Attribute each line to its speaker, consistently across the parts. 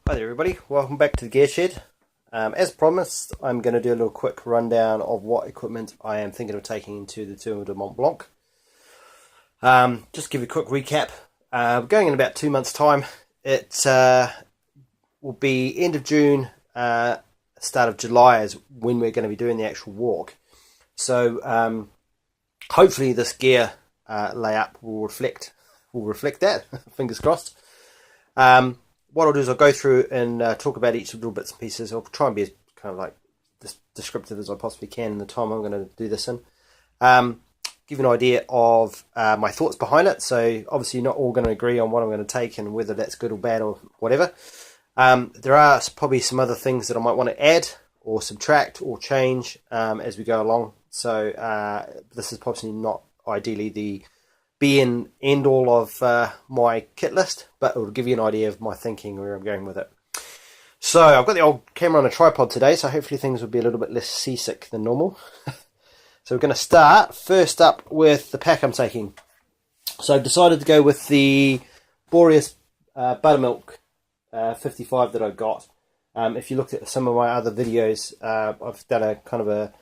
Speaker 1: Hi there everybody, welcome back to the Gear Shed. As promised, I'm going to do a little quick rundown of what equipment I am thinking of taking into the Tour de Mont Blanc. Just give you a quick recap. Going in about 2 months time. It will be end of June, start of July is when we're going to be doing the actual walk. So hopefully this gear layup will reflect that, fingers crossed. What I'll do is I'll go through and talk about each little bits and pieces. I'll try and be as kind of like descriptive as I possibly can in the time I'm going to do this in. Give you an idea of my thoughts behind it. So obviously you're not all going to agree on what I'm going to take and whether that's good or bad or whatever. There are probably some other things that I might want to add or subtract or change as we go along. So this is possibly not ideally the be and end all of my kit list, but it will give you an idea of my thinking where I'm going with it. So I've got the old camera on a tripod today, so hopefully things will be a little bit less seasick than normal. So we're going to start first up with the pack I'm taking. So I've decided to go with the Brs Buttermilk 55 that I got. If you looked at some of my other videos, I've done a kind of a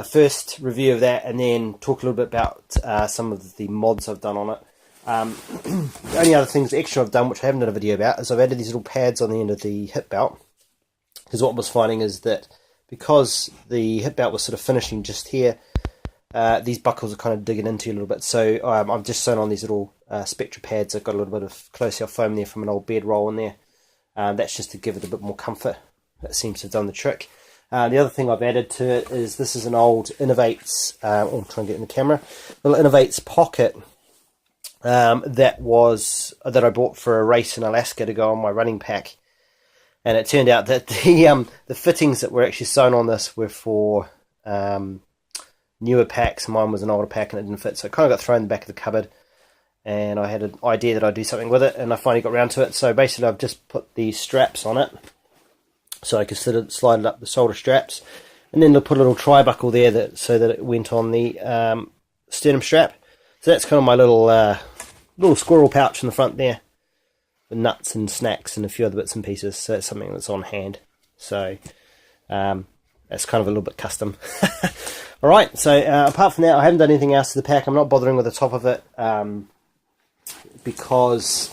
Speaker 1: first review of that and then talk a little bit about some of the mods I've done on it. The only other things extra I've done, which I haven't done a video about, is I've added these little pads on the end of the hip belt. Because what I was finding is that because the hip belt was sort of finishing just here, these buckles are kind of digging into a little bit. So I've just sewn on these little Spectra pads. I've got a little bit of close-air foam there from an old bed roll in there. That's just to give it a bit more comfort. That seems to have done the trick. The other thing I've added to it is this is an old Innovates, I'll try and get in the camera, little Innovates pocket that I bought for a race in Alaska to go on my running pack. And it turned out that the fittings that were actually sewn on this were for newer packs. Mine was an older pack and it didn't fit, so it kind of got thrown in the back of the cupboard. And I had an idea that I'd do something with it, and I finally got around to it. So basically I've just put these straps on it, so I could slide it up the shoulder straps, and then they'll put a little tri-buckle there so that it went on the sternum strap. So that's kind of my little squirrel pouch in the front there, with nuts and snacks and a few other bits and pieces. So that's something that's on hand. So that's kind of a little bit custom. All right. So apart from that, I haven't done anything else to the pack. I'm not bothering with the top of it because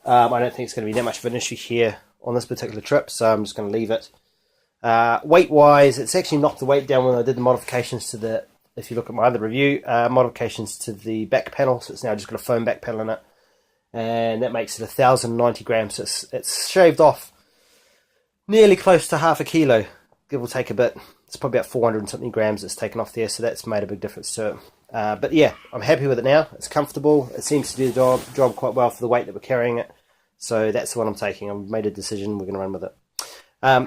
Speaker 1: I don't think it's going to be that much of an issue here on this particular trip, so I'm just going to leave it. Weight wise, it's actually knocked the weight down when I did the modifications to the, if you look at my other review, modifications to the back panel. So it's now just got a foam back panel in it, and that makes it 1,090 grams. So it's shaved off nearly close to half a kilo, give or take a bit. It's probably about 400 and something grams it's taken off there, so that's made a big difference to it. But yeah, I'm happy with it now. It's comfortable. It seems to do the job quite well for the weight that we're carrying it. So that's the one I'm taking. I've made a decision. We're going to run with it.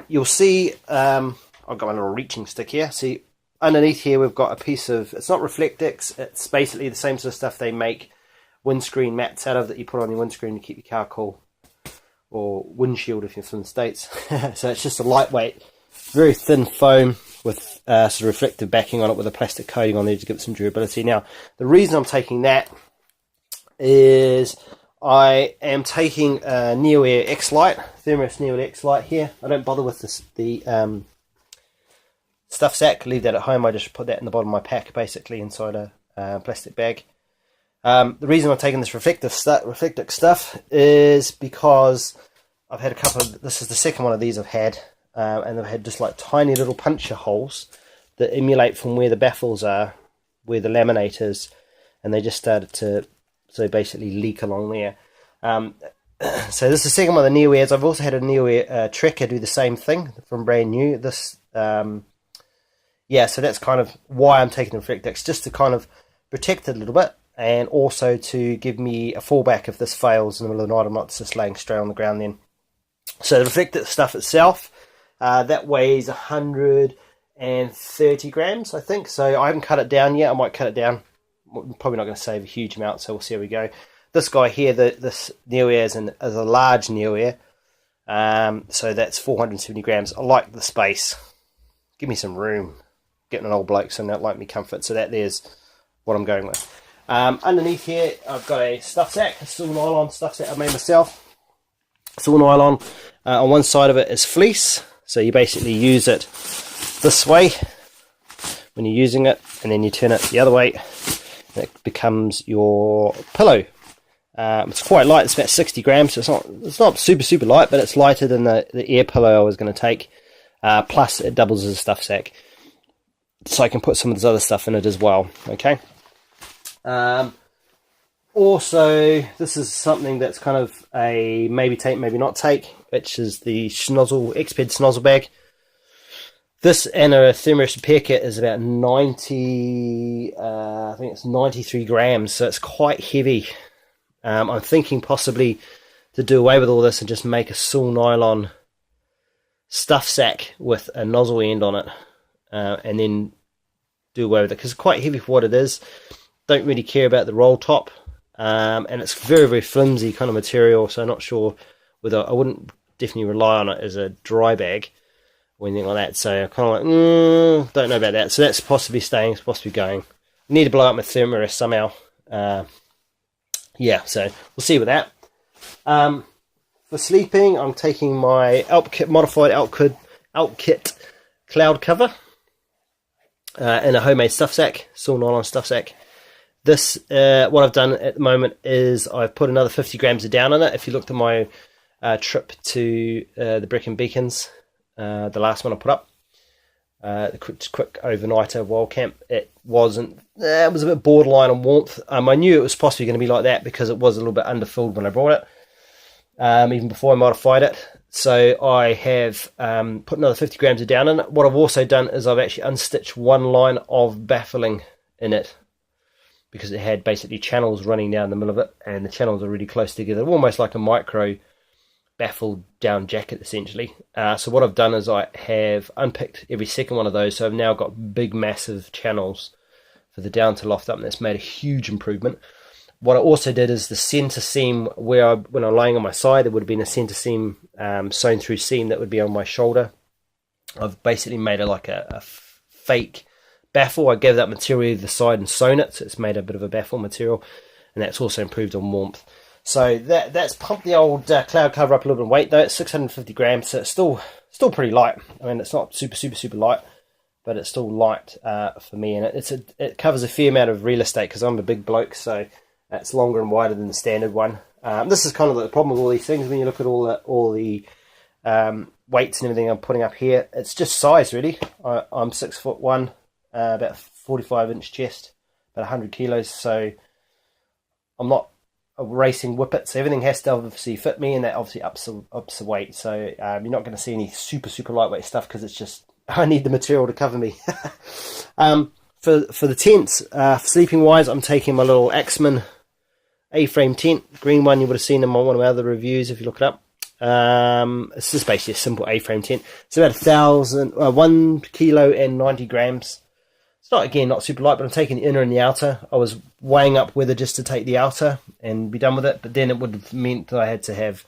Speaker 1: You'll see, I've got my little reaching stick here. See, underneath here we've got a piece of, it's not Reflectix. It's basically the same sort of stuff they make windscreen mats out of that you put on your windscreen to keep your car cool. Or windshield if you're from the States. So it's just a lightweight, very thin foam with sort of reflective backing on it with a plastic coating on there to give it some durability. Now, the reason I'm taking that is I am taking a NeoAir X-Lite, Thermos NeoAir X-Lite here. I don't bother with the stuff sack, leave that at home. I just put that in the bottom of my pack, basically, inside a plastic bag. The reason I'm taking this Reflectix stuff is because I've had a couple of, this is the second one of these I've had, and they've had just like tiny little puncture holes that emulate from where the baffles are, where the laminate is, and they just started to basically leak along there. So this is the second one of the NeoAirs. I've also had a NeoAir Trekker do the same thing from brand new. This, yeah, so that's kind of why I'm taking the Reflectix, just to kind of protect it a little bit, and also to give me a fallback if this fails in the middle of the night. I'm not just laying straight on the ground then. So the Reflectix stuff itself, that weighs 130 grams, I think. So I haven't cut it down yet. I might cut it down. I'm probably not going to save a huge amount, so we'll see how we go. This guy here, this NeoAir is a large NeoAir, so that's 470 grams. I like the space. Give me some room. Getting an old bloke, so that like me comfort. So there's what I'm going with. Underneath here, I've got a stuff sack, a steel nylon stuff sack I made myself. Steel nylon. On one side of it is fleece, so you basically use it this way when you're using it, and then you turn it the other way, and it becomes your pillow. It's quite light, it's about 60 grams, so it's not super light, but it's lighter than the air pillow I was going to take. Plus it doubles as a stuff sack, so I can put some of this other stuff in it as well. Okay. Also, this is something that's kind of a maybe take, maybe not take, which is the Exped Schnozzle bag. This and a Thermos repair kit is about 90, I think it's 93 grams, so it's quite heavy. I'm thinking possibly to do away with all this and just make a sail nylon stuff sack with a nozzle end on it, and then do away with it, because it's quite heavy for what it is. Don't really care about the roll top, and it's very flimsy kind of material, so I'm not sure whether I wouldn't definitely rely on it as a dry bag or anything like that. So I kind of like, don't know about that. So that's possibly staying, it's possibly going. I need to blow up my thermorest somehow. Yeah, so we'll see with that. For sleeping, I'm taking my modified Alp Kit cloud cover in a homemade stuff sack, sail nylon stuff sack. This, what I've done at the moment is I've put another 50 grams of down in it. If you looked at my trip to the Brecon Beacons, the last one I put up, the quick overnighter wild camp, it was a bit borderline on warmth. I knew it was possibly going to be like that because it was a little bit underfilled when I brought it, even before I modified it. So I have put another 50 grams of down in it. What I've also done is I've actually unstitched one line of baffling in it, because it had basically channels running down the middle of it, and the channels are really close together, almost like a micro baffled down jacket essentially. So what I've done is I have unpicked every second one of those, so I've now got big massive channels for the down to loft up, and that's made a huge improvement. What I also did is the center seam, where when I'm laying on my side, there would have been a center seam, sewn through seam that would be on my shoulder. I've basically made it like a fake baffle. I gave that material the side and sewn it, so it's made a bit of a baffle material, and that's also improved on warmth. So that's pumped the old cloud cover up a little bit in weight, though. It's 650 grams, so it's still pretty light. I mean, it's not super light, but it's still light for me, and it covers a fair amount of real estate because I'm a big bloke, so it's longer and wider than the standard one. This is kind of the problem with all these things when you look at all the weights and everything I'm putting up here. It's just size, really. I'm 6'1", about 45-inch chest, about 100 kilos, so I'm not a racing whippet, so everything has to obviously fit me, and that obviously ups the weight. So you're not going to see any super lightweight stuff, because it's just, I need the material to cover me. For the tents, for sleeping wise, I'm taking my little Axeman A-frame tent, green one. You would have seen them on one of my other reviews if you look it up. It's just basically a simple A-frame tent. It's about 1 kilo and 90 grams. It's not super light, but I'm taking the inner and the outer. I was weighing up whether just to take the outer and be done with it, but then it would have meant that I had to have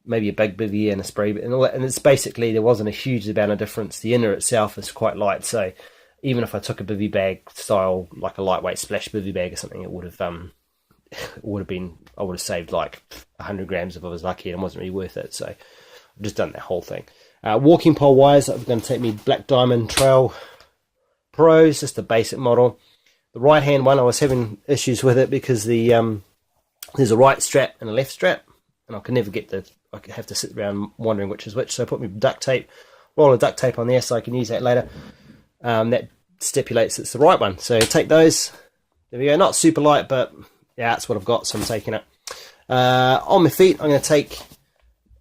Speaker 1: maybe a big bivvy and a spray and all that. And it's basically, there wasn't a huge amount of difference. The inner itself is quite light, so even if I took a bivvy bag style, like a lightweight splash bivvy bag or something, it would have been, I would have saved like 100 grams if I was lucky, and it wasn't really worth it. So I've just done that whole thing. Walking pole wise, I'm going to take me Black Diamond Trail Pros, just a basic model. The right hand one, I was having issues with it because there's a right strap and a left strap, and I can never get I have to sit around wondering which is which. So I put me duct tape, roll of duct tape on there so I can use that later. That stipulates it's the right one. So take those. There we go. Not super light, but yeah, that's what I've got, so I'm taking it. On my feet, I'm going to take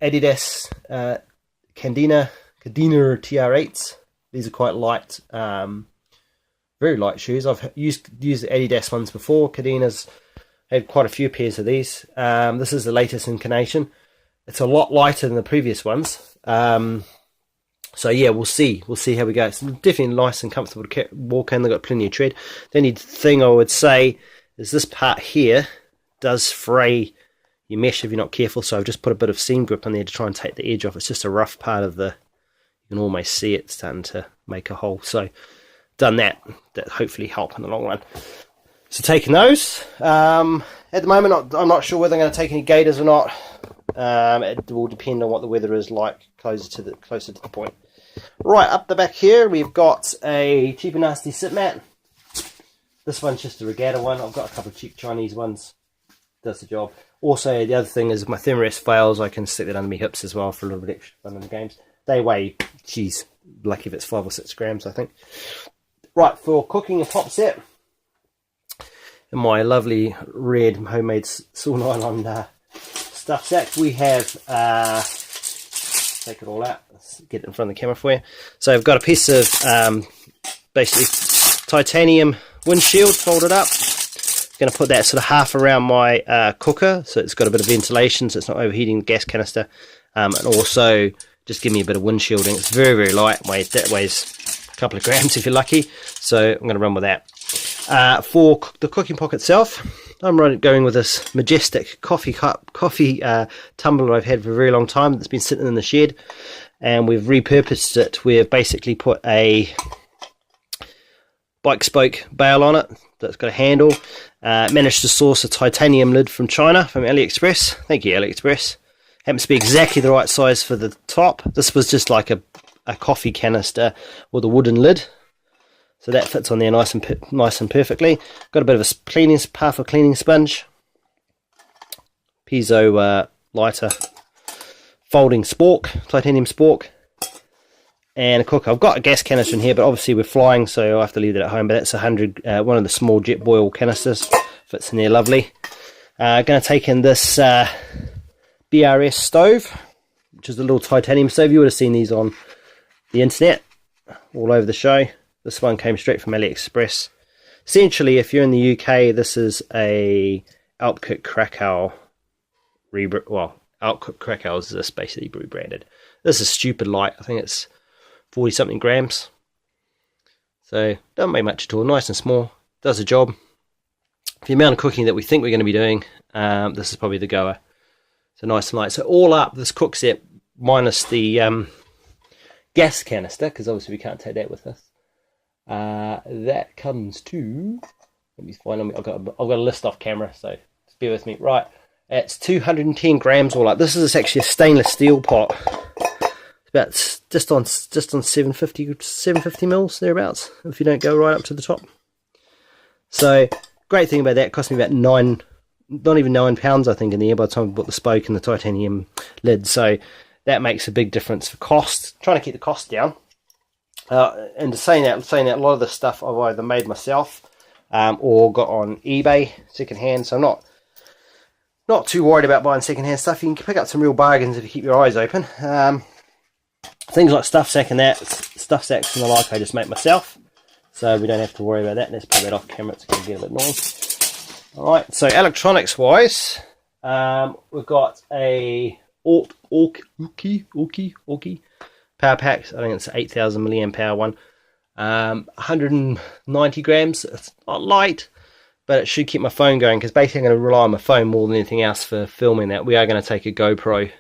Speaker 1: Adidas Candina TR8s. These are quite light, very light shoes. I've used the Adidas ones before. Cadina's had quite a few pairs of these. This is the latest incarnation. It's a lot lighter than the previous ones. So yeah, we'll see how we go. It's definitely nice and comfortable to walk in. They've got plenty of tread. The only thing I would say is this part here does fray your mesh if you're not careful. So I've just put a bit of seam grip on there to try and take the edge off. It's just a rough part of you can almost see it starting to make a hole. So done that hopefully help in the long run. So taking those. At the moment, I'm not sure whether I'm going to take any gaiters or not. It will depend on what the weather is like closer to the point. Right, up the back here we've got a cheap and nasty sit mat. This one's just a regatta one. I've got a couple of cheap Chinese ones. Does the job. Also, the other thing is if my thermarest fails, I can stick that under my hips as well for a little bit extra fun in the games. They weigh, geez, lucky if it's 5 or 6 grams, I think. Right, for cooking a pop set, in my lovely red homemade saw nylon stuff sack, we have, take it all out, let's get it in front of the camera for you. So I've got a piece of basically titanium windshield folded up. Going to put that sort of half around my cooker, so it's got a bit of ventilation, so it's not overheating the gas canister, and also just give me a bit of wind shielding. It's very, very lightweight. That weighs a couple of grams if you're lucky, so I'm going to run with that. For the cooking pot itself, I'm going with this majestic coffee tumbler I've had for a very long time that's been sitting in the shed, and we've repurposed it. We've basically put a bike spoke bail on it that's got a handle. Managed to source a titanium lid from China, from AliExpress. Thank you, AliExpress. Happens to be exactly the right size for the top. This was just like a coffee canister with a wooden lid, so that fits on there nice and perfectly. Got a bit of a half a cleaning sponge, piezo lighter, folding spork, titanium spork, and a cooker. I've got a gas canister in here, but obviously we're flying, so I have to leave it at home. But that's 100, one of the small jet boil canisters. Fits in there lovely. Going to take in this Brs Stove, which is a little titanium stove. You would have seen these on the internet, all over the show. This one came straight from AliExpress. Essentially, if you're in the UK, this is a Outcook Krakow Outcook Krakow is this basically rebranded. This is stupid light. I think it's 40 something grams, so doesn't weigh much at all. Nice and small, does the job. For the amount of cooking that we think we're going to be doing, this is probably the goer. So nice and light. So all up, this cook set minus the gas canister, because obviously we can't take that with us, that comes to, let me find, I've got a list off camera, so just bear with me. Right, it's 210 grams all up. This is actually a stainless steel pot. About just on 750 mils thereabouts, if you don't go right up to the top. So great thing about that, it cost me about not even £9 I think in the air by the time I bought the spoke and the titanium lid. So that makes a big difference for cost. Trying to keep the cost down. And saying that, a lot of the stuff I've either made myself or got on eBay secondhand. So I'm not too worried about buying secondhand stuff. You can pick up some real bargains if you keep your eyes open. Things like stuff sacks and the like I just make myself, so we don't have to worry about that. Let's put that off camera, it's going to get a bit noisy. Alright, so electronics wise, we've got a Orki power packs. I think it's an 8000 milliamp hour one, 190 grams. It's not light, but it should keep my phone going, because basically I'm going to rely on my phone more than anything else for filming that. We are going to take a GoPro,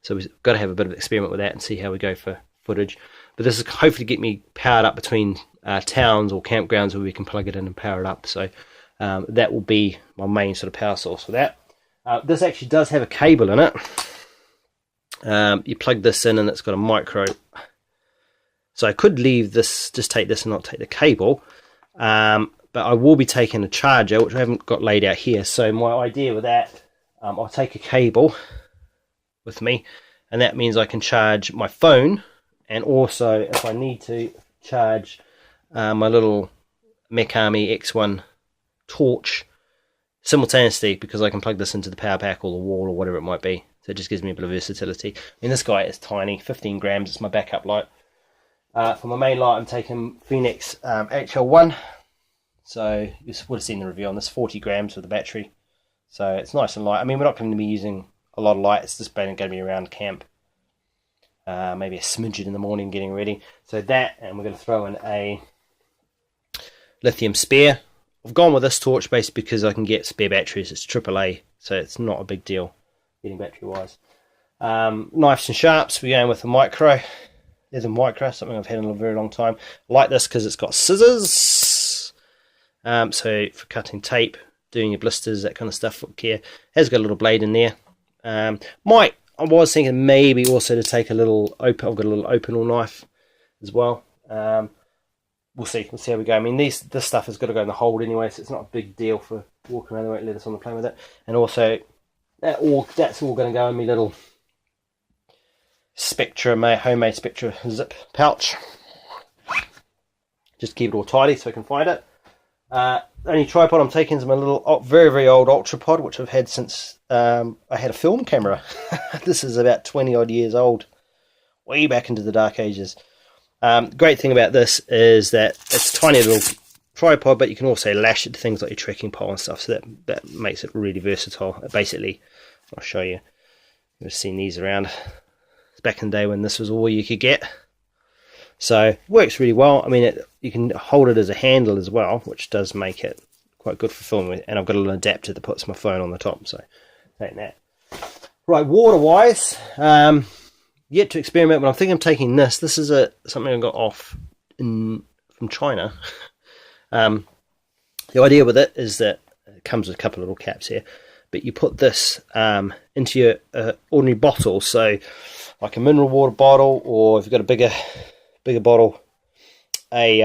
Speaker 1: so we've got to have a bit of experiment with that and see how we go for footage. But this is hopefully get me powered up between towns or campgrounds where we can plug it in and power it up. So that will be my main sort of power source for that. This actually does have a cable in it. You plug this in and it's got a micro. So I could leave this, just take this and not take the cable. But I will be taking a charger, which I haven't got laid out here. So my idea with that, I'll take a cable with me, and that means I can charge my phone, and also if I need to charge my little Mech Army X1 torch simultaneously, because I can plug this into the power pack or the wall or whatever it might be. So it just gives me a bit of versatility. I mean, this guy is tiny, 15 grams. It's my backup light. For my main light, I'm taking Phoenix HL1. So you would have seen the review on this, 40 grams with the battery. So it's nice and light. I mean, we're not going to be using a lot of light. It's just going to be around camp. Maybe a smidgen in the morning getting ready. So that, and we're going to throw in a lithium spare. I've gone with this torch basically because I can get spare batteries. It's AAA, so it's not a big deal getting battery wise. Knives and sharps, we're going with the micro. There's a micro, something I've had in a very long time. I like this because it's got scissors. So for cutting tape, doing your blisters, that kind of stuff, foot care. Has got a little blade in there. I was thinking maybe also to take a little open. I've got a little open knife as well. We'll see. We'll see how we go. I mean, this stuff has got to go in the hold anyway, so it's not a big deal for walking around. They won't let us on the plane with it. And also, that's all going to go in my little Spectra, my homemade Spectra zip pouch. Just keep it all tidy so I can find it. Only tripod I'm taking is my little very, very old Ultrapod, which I've had since I had a film camera. This is about 20 odd years old, way back into the dark ages. Great thing about this is that it's a tiny little tripod, but you can also lash it to things like your trekking pole and stuff, so that makes it really versatile. Basically, I'll show you. You've seen these around. It's back in the day when this was all you could get. So it works really well. I mean, you can hold it as a handle as well, which does make it quite good for filming. And I've got a little adapter that puts my phone on the top, so take that. Right, water-wise, yet to experiment, but I'm thinking of taking this. This is something I got off from China. The idea with it is that it comes with a couple of little caps here, but you put this into your ordinary bottle, so like a mineral water bottle, or if you've got a bigger bottle, like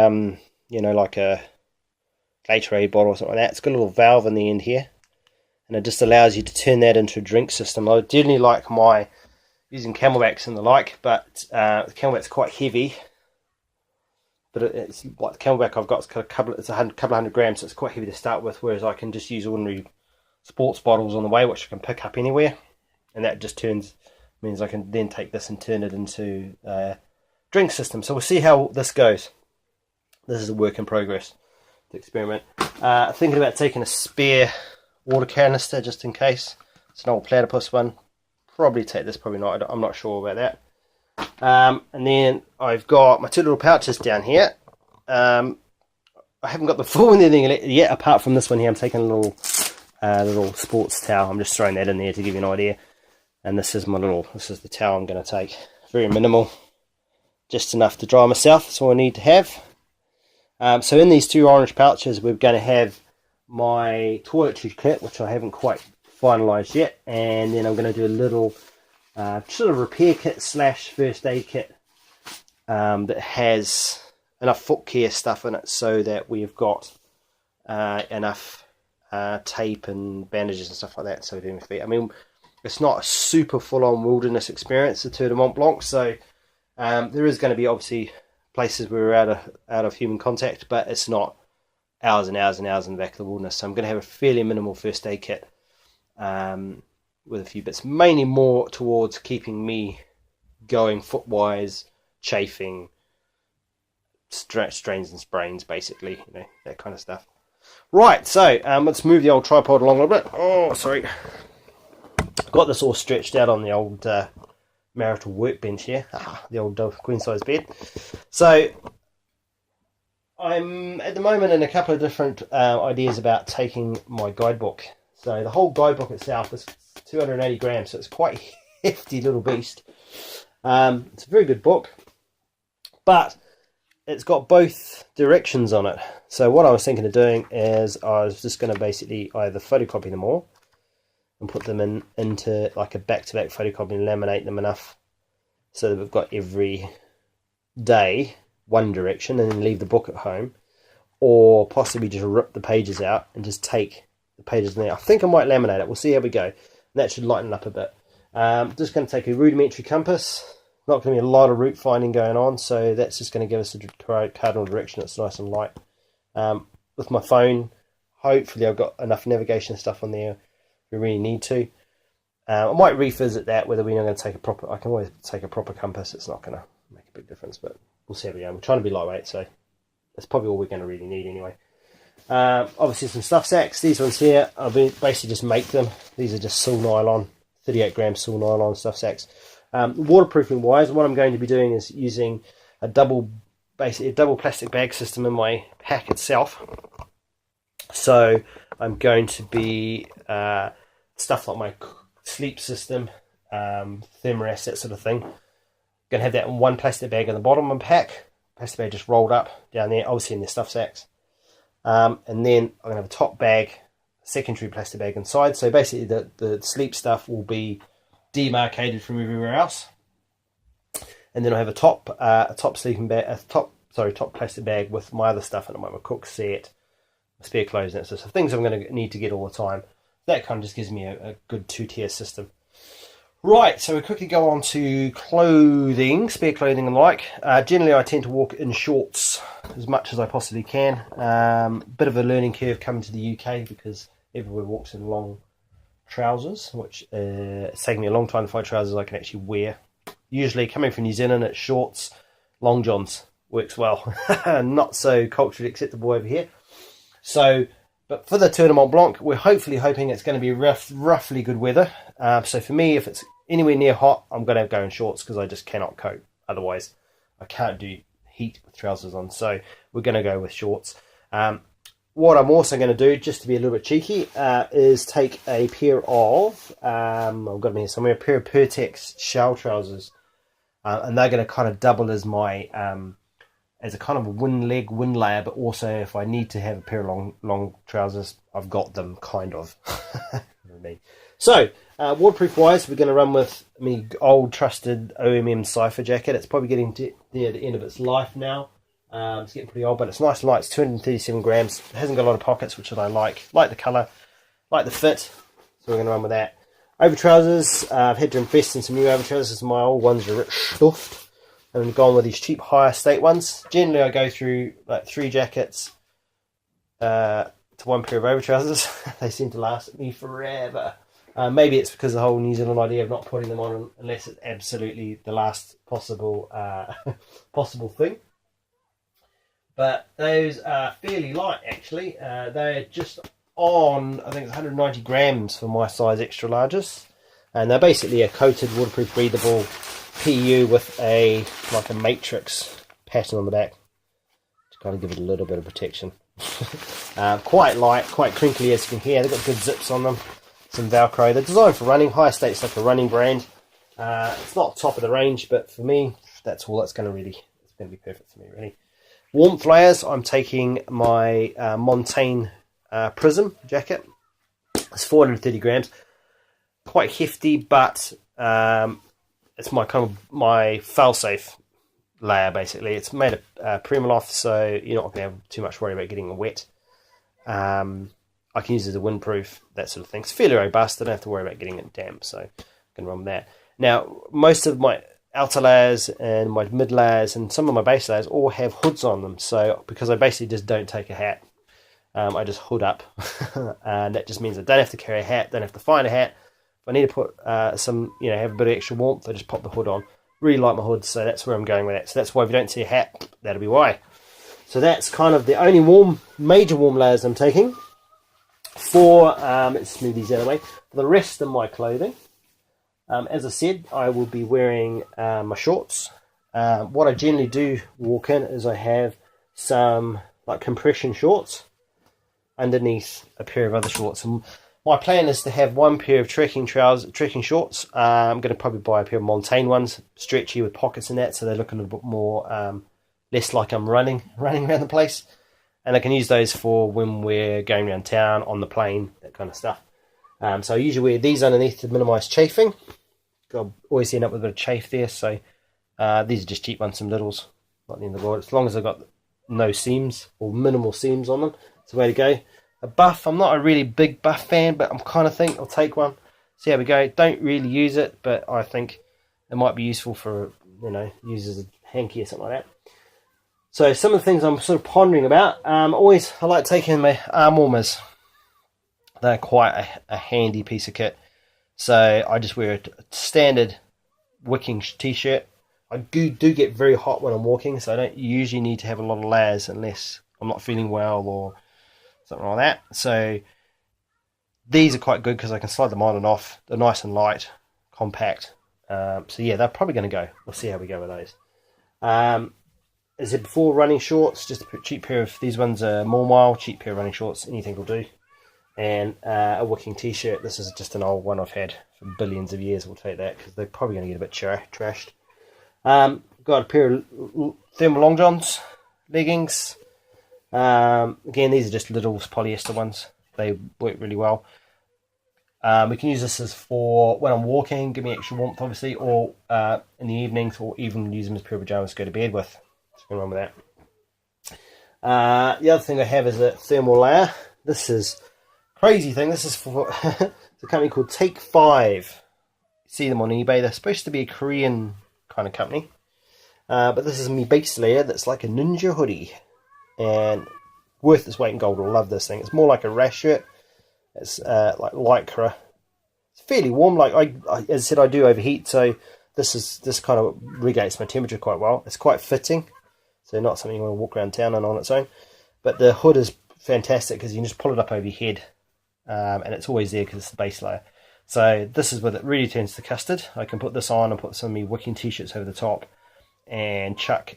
Speaker 1: a Gatorade bottle or something like that. It's got a little valve in the end here, and it just allows you to turn that into a drink system. I generally like my using Camelbacks and the like, but the Camelback's quite heavy. But it's like the Camelback I've got, it's got a couple hundred grams, so it's quite heavy to start with. Whereas I can just use ordinary sports bottles on the way, which I can pick up anywhere, and that just means I can then take this and turn it into a drink system. So we'll see how this goes. This is a work in progress, the experiment. Thinking about taking a spare water canister just in case. It's an old platypus one. Probably take this, probably not. I'm not sure about that. And then I've got my two little pouches down here. I haven't got the full anything yet, apart from this one here. I'm taking a little sports towel. I'm just throwing that in there to give you an idea. And this is the towel I'm going to take. Very minimal, just enough to dry myself. That's all I need to have. So in these two orange pouches, we're going to have my toiletry kit, which I haven't quite finalised yet, and then I'm going to do a little sort of repair kit / first aid kit that has enough foot care stuff in it, so that we've got enough tape and bandages and stuff like that. So doing my feet. I mean, it's not a super full-on wilderness experience, the Tour de Mont Blanc, so there is going to be obviously places where we're out of human contact, but it's not hours and hours and hours in the back of the wilderness. So I'm going to have a fairly minimal first aid kit with a few bits, mainly more towards keeping me going foot-wise, chafing, strains and sprains, basically, that kind of stuff. Right, so let's move the old tripod along a little bit. Oh, sorry. Got this all stretched out on the old marital workbench here, the old queen size bed. So I'm at the moment in a couple of different ideas about taking my guidebook. So the whole guidebook itself is 280 grams, so it's quite a hefty little beast. It's a very good book, but it's got both directions on it. So what I was thinking of doing is I was just going to basically either photocopy them all and put them into like a back-to-back photocopy and laminate them enough so that we've got every day one direction and then leave the book at home, or possibly just rip the pages out and just take the pages in there. I think I might laminate it. We'll see how we go. That should lighten up a bit. Just going to take a rudimentary compass. Not going to be a lot of route finding going on, so that's just going to give us a cardinal direction that's nice and light. With my phone, hopefully I've got enough navigation stuff on there if we really need to. I might revisit that, whether we're going to take I can always take a proper compass. It's not going to make a big difference, but we'll see how we go. We're trying to be lightweight, so that's probably all we're going to really need anyway. Obviously some stuff sacks. These ones here, I'll basically just make them. These are just sail nylon, 38 gram sail nylon stuff sacks. Waterproofing wise, what I'm going to be doing is using basically a double plastic bag system in my pack itself. So I'm going to be stuff like my sleep system, thermarest, that sort of thing. Going to have that in one plastic bag in the bottom of my pack. Plastic bag just rolled up down there, obviously in the stuff sacks. And then I'm going to have a top bag secondary plastic bag inside. So basically the sleep stuff will be demarcated from everywhere else. And then I have a top sleeping bag, top plastic bag with my other stuff in it, my cook set, spare clothes, and that sort of things I'm going to need to get all the time. That kind of just gives me a good two-tier system. Right, so we quickly go on to clothing, spare clothing and like. Generally, I tend to walk in shorts as much as I possibly can. Bit of a learning curve coming to the UK because everywhere walks in long trousers, which it's taken me a long time to find trousers I can actually wear. Usually, coming from New Zealand, it's shorts, long johns works well. Not so culturally acceptable over here. So, but for the Tour de Mont Blanc, we're hoping it's going to be roughly good weather. So for me, if it's anywhere near hot, I'm going to go in shorts because I just cannot cope. Otherwise, I can't do heat with trousers on. So we're going to go with shorts. What I'm also going to do, just to be a little bit cheeky, is take a pair of, I've got them here somewhere, a pair of Pertex shell trousers. And they're going to kind of double as my, as a kind of a wind layer, but also if I need to have a pair of long trousers, I've got them, kind of. You know what I mean? So, waterproof wise, we're going to run with my old trusted OMM Cypher jacket. It's probably getting near the end of its life now. It's getting pretty old, but it's nice and light. It's 237 grams. It hasn't got a lot of pockets, which I like. Like the colour, like the fit. So we're going to run with that. Over trousers, I've had to invest in some new over trousers. My old ones are a bit stuffed. And I've gone with these cheap higher state ones. Generally, I go through like 3 jackets to 1 pair of over trousers. They seem to last me forever. Maybe it's because the whole New Zealand idea of not putting them on unless it's absolutely the last possible possible thing. But those are fairly light, actually. They're just on, I think it's 190 grams for my size extra larges. And they're basically a coated, waterproof, breathable PU with like a matrix pattern on the back to kind of give it a little bit of protection. Quite light, quite crinkly, as you can hear. They've got good zips on them, some Velcro. They're designed for running. High State's like a running brand. It's not top of the range, but for me, that's all that's going to be perfect for me, really. Warmth layers, I'm taking my Montaigne Prism jacket. It's 430 grams. Quite hefty, but it's my fail-safe layer, basically. It's made of Primaloft, so you're not going to have too much worry about getting wet. I can use it as a windproof, that sort of thing. It's fairly robust. I don't have to worry about getting it damp, so I can run with that. Now, most of my outer layers and my mid layers and some of my base layers all have hoods on them. So because I basically just don't take a hat, I just hood up. And that just means I don't have to carry a hat, don't have to find a hat. If I need to put have a bit of extra warmth, I just pop the hood on. Really like my hood, so that's where I'm going with that. So that's why if you don't see a hat, that'll be why. So that's kind of the only major warm layers I'm taking. Let's smooth these out of the way. For the rest of my clothing, as I said, I will be wearing my shorts. What I generally do walk in is I have some like compression shorts underneath a pair of other shorts. And my plan is to have 1 pair of trekking shorts. I'm going to probably buy a pair of Montaigne ones, stretchy with pockets in that, so they look a little bit more less like I'm running around the place. And I can use those for when we're going around town, on the plane, that kind of stuff. So I usually wear these underneath to minimise chafing. I always end up with a bit of chafe there, so these are just cheap ones, some littles, not the end of the world. As long as I've got no seams or minimal seams on them, it's the way to go. A buff, I'm not a really big buff fan, but I'm kind of think I'll take one. See how we go. Don't really use it, but I think it might be useful for, use as a hanky or something like that. So some of the things I'm sort of pondering about, I like taking my arm warmers. They're quite a handy piece of kit. So I just wear a standard wicking t-shirt. I do get very hot when I'm walking, so I don't usually need to have a lot of layers unless I'm not feeling well or something like that. So these are quite good because I can slide them on and off. They're nice and light, compact. So yeah, they're probably going to go. We'll see how we go with those. As I said before, running shorts, just a cheap pair of, these ones are more mild, cheap pair of running shorts, anything will do. And a wicking t-shirt. This is just an old one I've had for billions of years. We'll take that because they're probably going to get a bit trashed. Got a pair of thermal long johns, leggings. Again, these are just little polyester ones. they work really well. We can use this as for when I'm walking, give me extra warmth obviously, or in the evenings, or even use them as pair of pajamas to go to bed with. What's going on with that? The other thing I have is a thermal layer. This is crazy thing. This is for a company called Take 5. See them on eBay. They're supposed to be a Korean kind of company. But this is my base layer that's like a ninja hoodie. And worth its weight in gold. I love this thing. It's more like a rash shirt. It's like lycra. It's fairly warm. Like as I said, I do overheat, so this kind of regulates my temperature quite well. It's quite fitting, so not something you want to walk around town in on its own. But the hood is fantastic because you can just pull it up over your head, and it's always there because it's the base layer. So this is where it really turns to custard. I can put this on and put some of my wicking t-shirts over the top, and chuck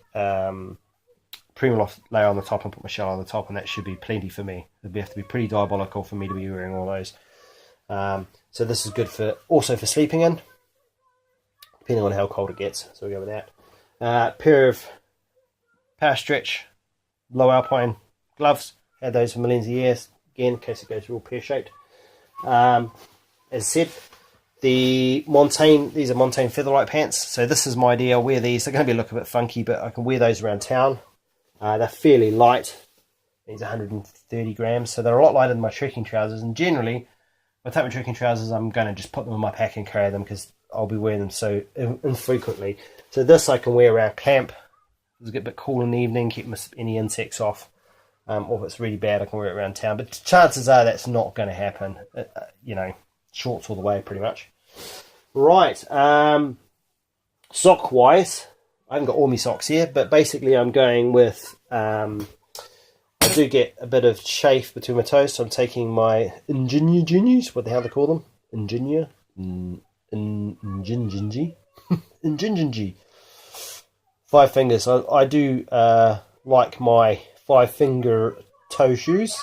Speaker 1: Primaloft layer on the top and put my shell on the top, and that should be plenty for me. It'd have to be pretty diabolical for me to be wearing all those. So this is good for also for sleeping in, depending on how cold it gets. So we'll go with that. Pair of power stretch low alpine gloves. Had those for millions of years. Again, in case it goes real pear shaped. As I said, these are Montaigne featherlight pants. So this is my idea. I'll wear these. They're going to be a little bit funky, but I can wear those around town. They're fairly light. These are 130 grams, so they're a lot lighter than my trekking trousers. And generally, if I take my trekking trousers, I'm going to just put them in my pack and carry them because I'll be wearing them so infrequently. So this I can wear around camp. It's get a bit cool in the evening, keep any insects off. Or if it's really bad, I can wear it around town. But chances are that's not going to happen. You know, shorts all the way, pretty much. Right. Sock-wise, I haven't got all my socks here, but basically I'm going with, I do get a bit of chafe between my toes, so I'm taking my Injinji, what the hell they call them? Injinji? Injinji. 5 fingers. I do like my 5-finger toe shoes,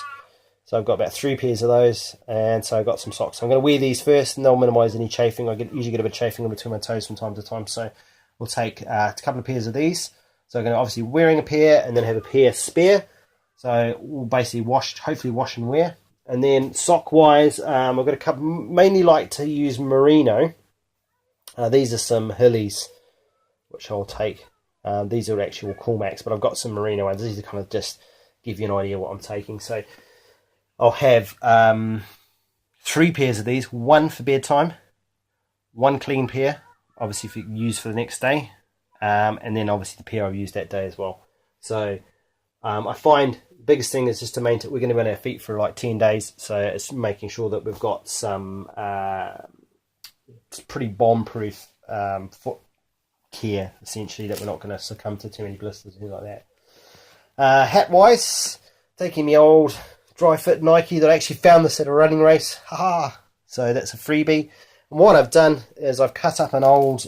Speaker 1: so I've got about 3 pairs of those, and so I've got some socks. So I'm going to wear these first, and they'll minimise any chafing. I usually get a bit of chafing in between my toes from time to time, so we'll take a couple of pairs of these. So I'm going to obviously wearing a pair and then have a pair spare. So we'll basically hopefully wash and wear. And then sock wise, I've got a couple, mainly like to use merino. These are some Hillies, which I'll take. These are actual Coolmax, but I've got some merino ones. These are kind of just give you an idea what I'm taking. So I'll have 3 pairs of these, 1 for bedtime, 1 clean pair, obviously for use for the next day, and then obviously the pair I've used that day as well. So I find the biggest thing is just to maintain. We're going to be on our feet for like 10 days, so it's making sure that we've got some pretty bomb-proof foot care, essentially, that we're not going to succumb to too many blisters and things like that. Hat-wise, taking the old dry fit Nike that I actually found this at a running race. Haha! So that's a freebie. And what I've done is I've cut up an old,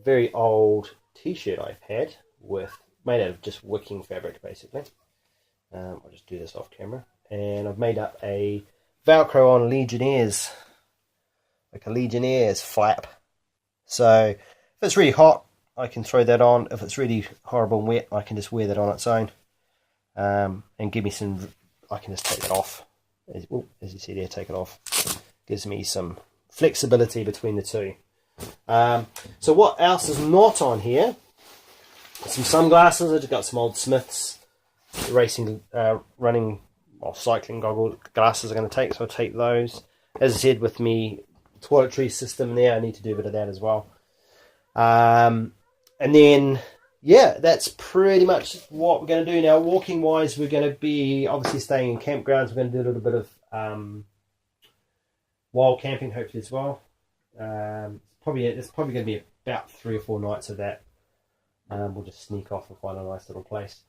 Speaker 1: very old t-shirt I've had made out of just wicking fabric, basically. I'll just do this off camera. And I've made up a Velcro on Legionnaires, like a Legionnaires flap. So if it's really hot, I can throw that on. If it's really horrible and wet, I can just wear that on its own. And give me some, I can just take that off. As you see there, take it off. Gives me some flexibility between the two. So what else is not on here? Some sunglasses. I just got some old Smiths racing, running, or cycling goggle glasses I'm going to take, so I'll take those. As I said, with me toiletry system there, I need to do a bit of that as well. And then, yeah, that's pretty much what we're going to do now. Walking wise, we're going to be obviously staying in campgrounds. We're going to do a little bit of wild camping, hopefully, as well. It's probably going to be about 3 or 4 nights of that. We'll just sneak off and find a nice little place.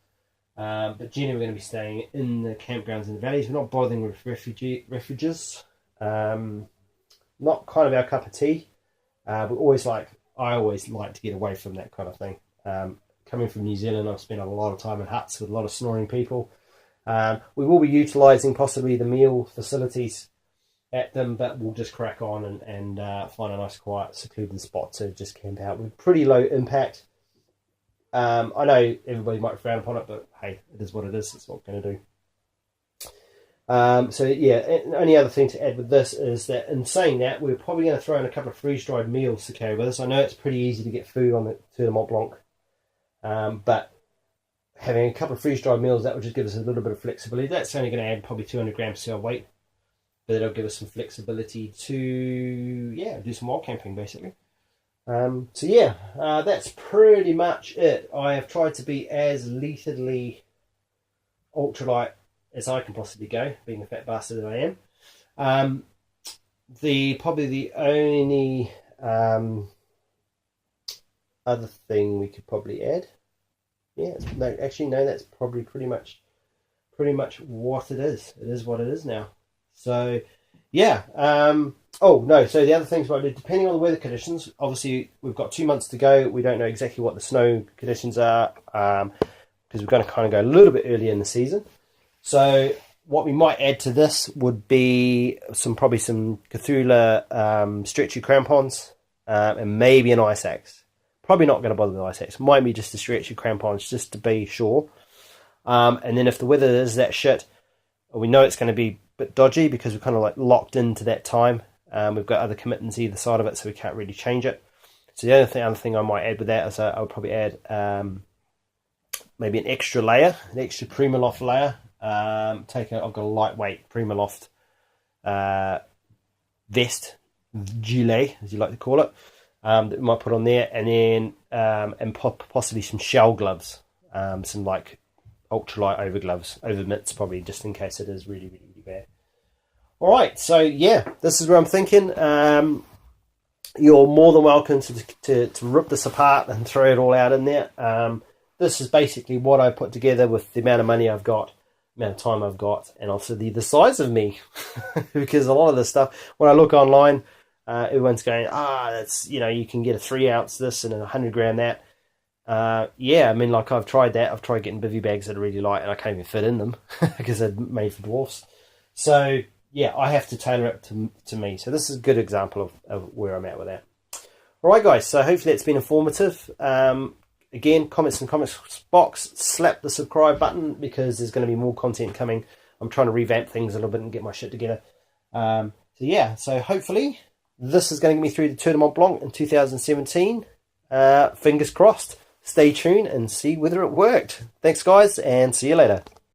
Speaker 1: But generally, we're going to be staying in the campgrounds in the valleys. We're not bothering with refuges. Not kind of our cup of tea. I always like to get away from that kind of thing. Coming from New Zealand, I've spent a lot of time in huts with a lot of snoring people. We will be utilising possibly the meal facilities at them, but we'll just crack on and find a nice, quiet, secluded spot to just camp out with pretty low impact. I know everybody might frown upon it, but hey, it is what it is. It's what we're going to do. So yeah, only other thing to add with this is that in saying that, we're probably going to throw in a couple of freeze-dried meals to carry with us. I know it's pretty easy to get food on the Tour de Mont Blanc, but having a couple of freeze-dried meals, that will just give us a little bit of flexibility. That's only going to add probably 200 grams to our weight, but it'll give us some flexibility to, yeah, do some wild camping basically. So yeah, that's pretty much it. I have tried to be as lethally ultralight as I can possibly go, being the fat bastard that I am. Probably the only other thing we could probably add, yeah, no, actually no, that's probably pretty much what it is. It is what it is now. So yeah. Oh no, so the other things about it, depending on the weather conditions, obviously we've got 2 months to go. We don't know exactly what the snow conditions are, because we're going to kind of go a little bit earlier in the season. So what we might add to this would be probably some Cthulhu stretchy crampons, and maybe an ice axe. Probably not going to bother with ice axe. Might be just the stretchy crampons, just to be sure. And then if the weather is that shit, we know it's going to be a bit dodgy because we're kind of like locked into that time. We've got other commitments either side of it, so we can't really change it. So the other thing I might add with that is I would probably add maybe an extra layer, an extra Primaloft layer. I've got a lightweight Primaloft vest, gilet, as you like to call it, that we might put on there, and then and possibly some shell gloves, some like ultralight over gloves, over mitts, probably, just in case it is really, really, really bad. All right, so yeah, this is where I'm thinking. You're more than welcome to rip this apart and throw it all out in there. This is basically what I put together with the amount of money I've got, amount of time I've got, and also the size of me. Because a lot of this stuff, when I look online, everyone's going, that's, you can get a 3 ounce this and a 100 gram that. Yeah, I mean, like, I've tried that. I've tried getting bivy bags that are really light, and I can't even fit in them because they're made for dwarfs. So yeah, I have to tailor it to me. So this is a good example of where I'm at with that. All right, guys. So hopefully it's been informative. Again, comments in the comments box. Slap the subscribe button because there's going to be more content coming. I'm trying to revamp things a little bit and get my shit together. So yeah, so hopefully this is going to get me through the Tour de Mont Blanc in 2017. Fingers crossed. Stay tuned and see whether it worked. Thanks, guys, and see you later.